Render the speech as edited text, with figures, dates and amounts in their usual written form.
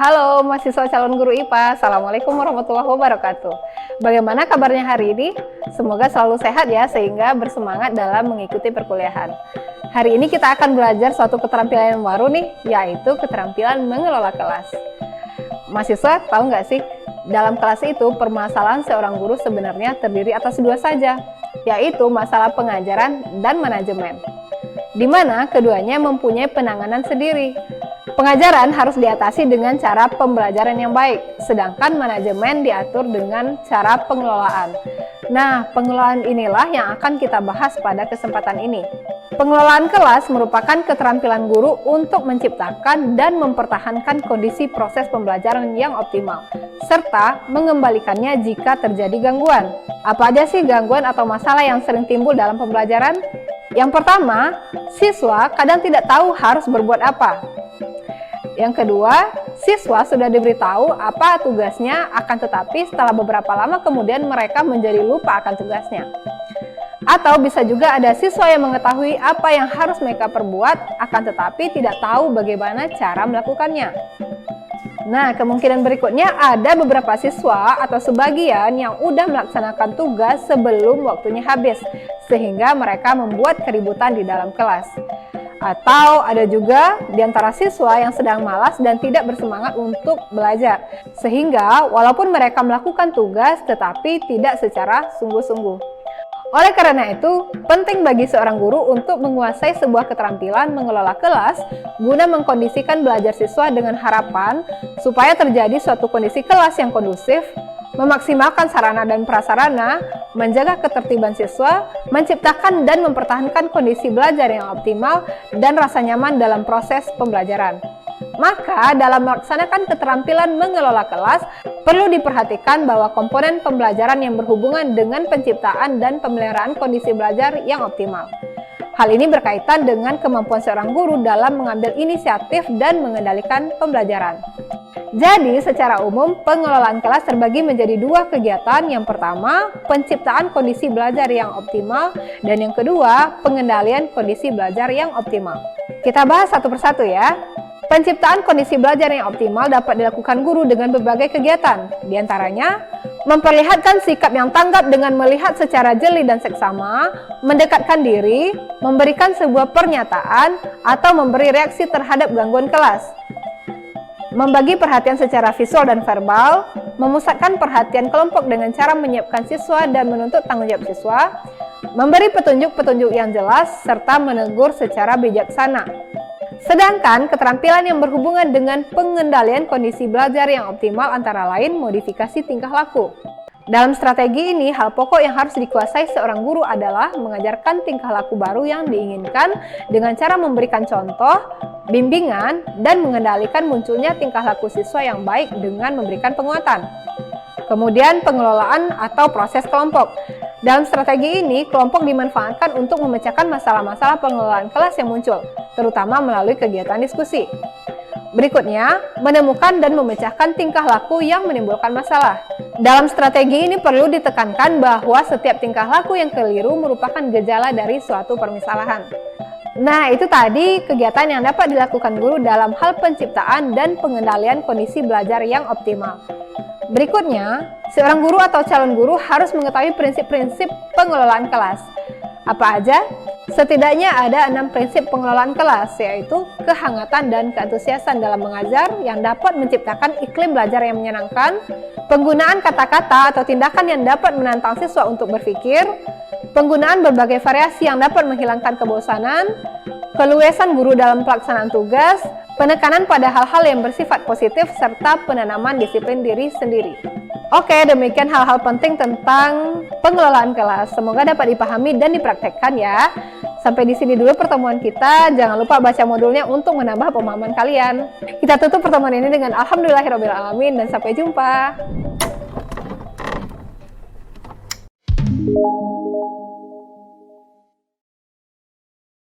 Halo mahasiswa calon guru IPA, Assalamualaikum warahmatullahi wabarakatuh. Bagaimana kabarnya hari ini? Semoga selalu sehat ya, sehingga bersemangat dalam mengikuti perkuliahan. Hari ini kita akan belajar suatu keterampilan yang baru nih, yaitu keterampilan mengelola kelas. Mahasiswa tahu nggak sih, dalam kelas itu permasalahan seorang guru sebenarnya terdiri atas dua saja, yaitu masalah pengajaran dan manajemen, di mana keduanya mempunyai penanganan sendiri. Pengajaran harus diatasi dengan cara pembelajaran yang baik, sedangkan manajemen diatur dengan cara pengelolaan. Nah, pengelolaan inilah yang akan kita bahas pada kesempatan ini. Pengelolaan kelas merupakan keterampilan guru untuk menciptakan dan mempertahankan kondisi proses pembelajaran yang optimal, serta mengembalikannya jika terjadi gangguan. Apa aja sih gangguan atau masalah yang sering timbul dalam pembelajaran? Yang pertama, siswa kadang tidak tahu harus berbuat apa. Yang kedua, siswa sudah diberitahu apa tugasnya, akan tetapi setelah beberapa lama kemudian mereka menjadi lupa akan tugasnya. Atau bisa juga ada siswa yang mengetahui apa yang harus mereka perbuat, akan tetapi tidak tahu bagaimana cara melakukannya. Nah, kemungkinan berikutnya ada beberapa siswa atau sebagian yang udah melaksanakan tugas sebelum waktunya habis, sehingga mereka membuat keributan di dalam kelas. Atau ada juga di antara siswa yang sedang malas dan tidak bersemangat untuk belajar, sehingga walaupun mereka melakukan tugas tetapi tidak secara sungguh-sungguh. Oleh karena itu, penting bagi seorang guru untuk menguasai sebuah keterampilan mengelola kelas guna mengkondisikan belajar siswa dengan harapan supaya terjadi suatu kondisi kelas yang kondusif, memaksimalkan sarana dan prasarana, menjaga ketertiban siswa, menciptakan dan mempertahankan kondisi belajar yang optimal, dan rasa nyaman dalam proses pembelajaran. Maka, dalam melaksanakan keterampilan mengelola kelas, perlu diperhatikan bahwa komponen pembelajaran yang berhubungan dengan penciptaan dan pemeliharaan kondisi belajar yang optimal. Hal ini berkaitan dengan kemampuan seorang guru dalam mengambil inisiatif dan mengendalikan pembelajaran. Jadi, secara umum, pengelolaan kelas terbagi menjadi dua kegiatan. Yang pertama, penciptaan kondisi belajar yang optimal, dan yang kedua, pengendalian kondisi belajar yang optimal. Kita bahas satu persatu ya. Penciptaan kondisi belajar yang optimal dapat dilakukan guru dengan berbagai kegiatan. Di antaranya, memperlihatkan sikap yang tanggap dengan melihat secara jeli dan seksama, mendekatkan diri, memberikan sebuah pernyataan, atau memberi reaksi terhadap gangguan kelas. Membagi perhatian secara visual dan verbal, memusatkan perhatian kelompok dengan cara menyiapkan siswa dan menuntut tanggung jawab siswa, memberi petunjuk-petunjuk yang jelas, serta menegur secara bijaksana. Sedangkan keterampilan yang berhubungan dengan pengendalian kondisi belajar yang optimal antara lain modifikasi tingkah laku. Dalam strategi ini, hal pokok yang harus dikuasai seorang guru adalah mengajarkan tingkah laku baru yang diinginkan dengan cara memberikan contoh, bimbingan, dan mengendalikan munculnya tingkah laku siswa yang baik dengan memberikan penguatan. Kemudian pengelolaan atau proses kelompok. Dalam strategi ini, kelompok dimanfaatkan untuk memecahkan masalah-masalah pengelolaan kelas yang muncul, terutama melalui kegiatan diskusi. Berikutnya, menemukan dan memecahkan tingkah laku yang menimbulkan masalah. Dalam strategi ini perlu ditekankan bahwa setiap tingkah laku yang keliru merupakan gejala dari suatu permasalahan. Nah, itu tadi kegiatan yang dapat dilakukan guru dalam hal penciptaan dan pengendalian kondisi belajar yang optimal. Berikutnya, seorang guru atau calon guru harus mengetahui prinsip-prinsip pengelolaan kelas. Apa aja? Setidaknya ada 6 prinsip pengelolaan kelas, yaitu kehangatan dan keantusiasan dalam mengajar yang dapat menciptakan iklim belajar yang menyenangkan, penggunaan kata-kata atau tindakan yang dapat menantang siswa untuk berpikir, penggunaan berbagai variasi yang dapat menghilangkan kebosanan, keluasan guru dalam pelaksanaan tugas, penekanan pada hal-hal yang bersifat positif, serta penanaman disiplin diri sendiri. Oke, demikian hal-hal penting tentang pengelolaan kelas. Semoga dapat dipahami dan dipraktekkan ya. Sampai di sini dulu pertemuan kita. Jangan lupa baca modulnya untuk menambah pemahaman kalian. Kita tutup pertemuan ini dengan alhamdulillahirobbilalamin dan sampai jumpa.